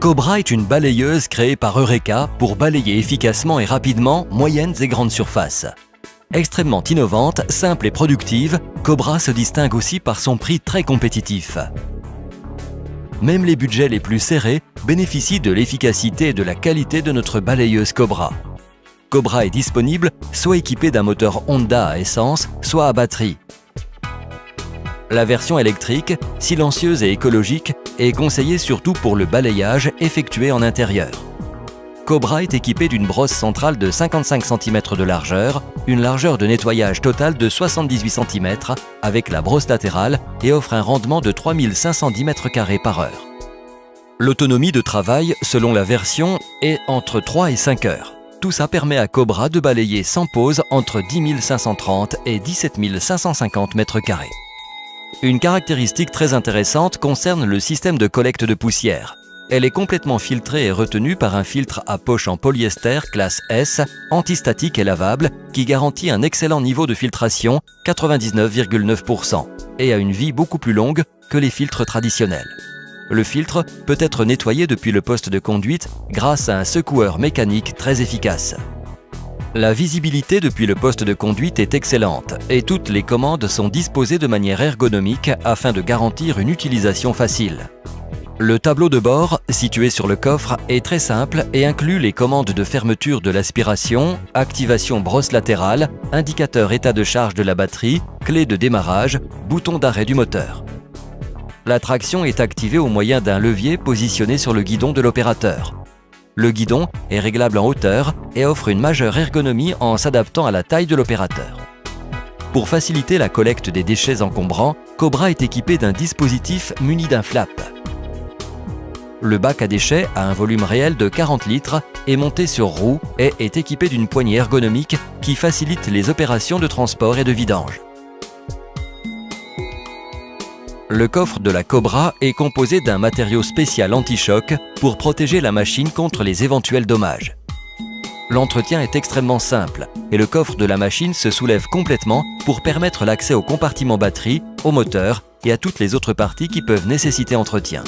Cobra est une balayeuse créée par Eureka pour balayer efficacement et rapidement moyennes et grandes surfaces. Extrêmement innovante, simple et productive, Cobra se distingue aussi par son prix très compétitif. Même les budgets les plus serrés bénéficient de l'efficacité et de la qualité de notre balayeuse Cobra. Cobra est disponible soit équipée d'un moteur Honda à essence, soit à batterie. La version électrique, silencieuse et écologique, est conseillée surtout pour le balayage effectué en intérieur. Cobra est équipée d'une brosse centrale de 55 cm de largeur, une largeur de nettoyage totale de 78 cm avec la brosse latérale et offre un rendement de 3510 m² par heure. L'autonomie de travail, selon la version, est entre 3 et 5 heures. Tout ça permet à Cobra de balayer sans pause entre 10 530 et 17 550 m². Une caractéristique très intéressante concerne le système de collecte de poussière. Elle est complètement filtrée et retenue par un filtre à poche en polyester classe S, antistatique et lavable, qui garantit un excellent niveau de filtration, 99,9%, et a une vie beaucoup plus longue que les filtres traditionnels. Le filtre peut être nettoyé depuis le poste de conduite grâce à un secoueur mécanique très efficace. La visibilité depuis le poste de conduite est excellente et toutes les commandes sont disposées de manière ergonomique afin de garantir une utilisation facile. Le tableau de bord, situé sur le coffre, est très simple et inclut les commandes de fermeture de l'aspiration, activation brosse latérale, indicateur état de charge de la batterie, clé de démarrage, bouton d'arrêt du moteur. La traction est activée au moyen d'un levier positionné sur le guidon de l'opérateur. Le guidon est réglable en hauteur et offre une majeure ergonomie en s'adaptant à la taille de l'opérateur. Pour faciliter la collecte des déchets encombrants, Cobra est équipé d'un dispositif muni d'un flap. Le bac à déchets a un volume réel de 40 litres, est monté sur roue et est équipé d'une poignée ergonomique qui facilite les opérations de transport et de vidange. Le coffre de la Cobra est composé d'un matériau spécial anti-choc pour protéger la machine contre les éventuels dommages. L'entretien est extrêmement simple et le coffre de la machine se soulève complètement pour permettre l'accès au compartiment batterie, au moteur et à toutes les autres parties qui peuvent nécessiter entretien.